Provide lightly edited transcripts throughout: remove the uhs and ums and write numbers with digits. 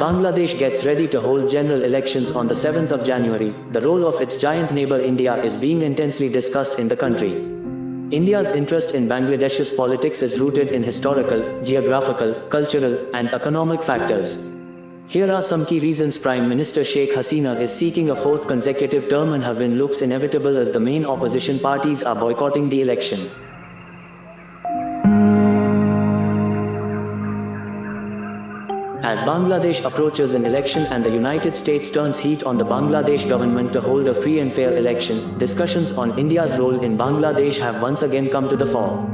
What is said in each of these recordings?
Bangladesh gets ready to hold general elections on the 7th of January, the role of its giant neighbour India is being intensely discussed in the country. India's interest in Bangladesh's politics is rooted in historical, geographical, cultural, and economic factors. Here are some key reasons Prime Minister Sheikh Hasina is seeking a fourth consecutive term and her win looks inevitable as the main opposition parties are boycotting the election. As Bangladesh approaches an election and the United States turns heat on the Bangladesh government to hold a free and fair election, discussions on India's role in Bangladesh have once again come to the fore.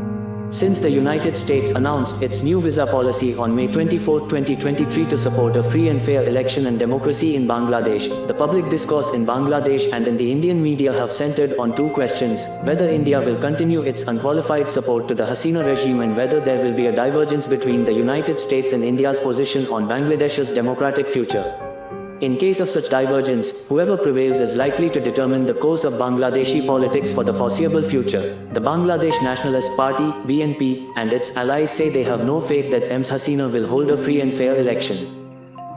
Since the United States announced its new visa policy on May 24, 2023 to support a free and fair election and democracy in Bangladesh, the public discourse in Bangladesh and in the Indian media have centered on two questions: whether India will continue its unqualified support to the Hasina regime and whether there will be a divergence between the United States and India's position on Bangladesh's democratic future. In case of such divergence, whoever prevails is likely to determine the course of Bangladeshi politics for the foreseeable future. The Bangladesh Nationalist Party, BNP, and its allies say they have no faith that Ms Hasina will hold a free and fair election.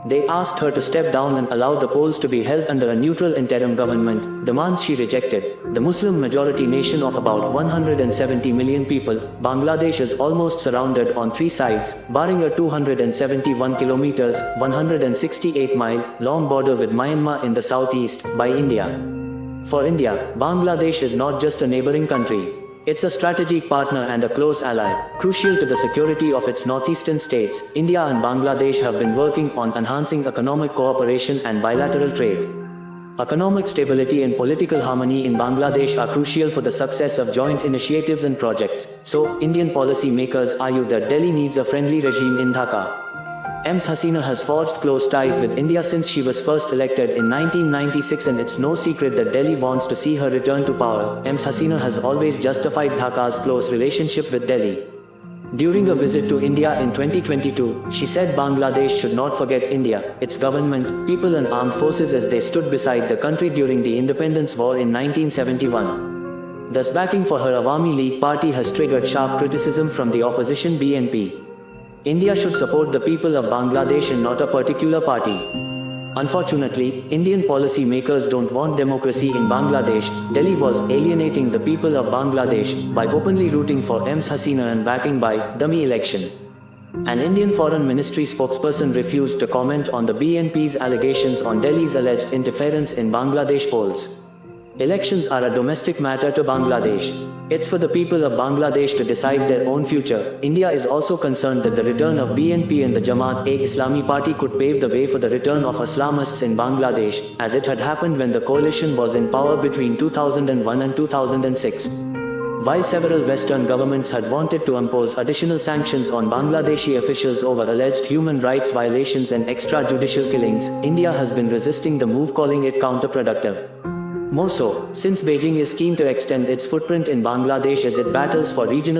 They asked her to step down and allow the polls to be held under a neutral interim government, demands she rejected. The Muslim-majority nation of about 170 million people, Bangladesh is almost surrounded on three sides, barring a 271 kilometers (168-mile) long border with Myanmar in the southeast, by India. For India, Bangladesh is not just a neighbouring country. It's a strategic partner and a close ally, crucial to the security of its northeastern states. India and Bangladesh have been working on enhancing economic cooperation and bilateral trade. Economic stability and political harmony in Bangladesh are crucial for the success of joint initiatives and projects. So, Indian policy makers argue that Delhi needs a friendly regime in Dhaka. Ms Hasina has forged close ties with India since she was first elected in 1996, and it's no secret that Delhi wants to see her return to power. Ms Hasina has always justified Dhaka's close relationship with Delhi. During a visit to India in 2022, she said Bangladesh should not forget India, its government, people and armed forces as they stood beside the country during the independence war in 1971. Thus, backing for her Awami League party has triggered sharp criticism from the opposition BNP. India should support the people of Bangladesh and not a particular party. Unfortunately, Indian policy makers don't want democracy in Bangladesh. Delhi was alienating the people of Bangladesh by openly rooting for Ms Hasina and backing by.The election. An Indian Foreign Ministry spokesperson refused to comment on the BNP's allegations on Delhi's alleged interference in Bangladesh polls. Elections are a domestic matter to Bangladesh. It's for the people of Bangladesh to decide their own future. India is also concerned that the return of BNP and the Jamaat-e-Islami party could pave the way for the return of Islamists in Bangladesh, as it had happened when the coalition was in power between 2001 and 2006. While several Western governments had wanted to impose additional sanctions on Bangladeshi officials over alleged human rights violations and extra-judicial killings, India has been resisting the move, calling it counterproductive. More so, since Beijing is keen to extend its footprint in Bangladesh as it battles for regional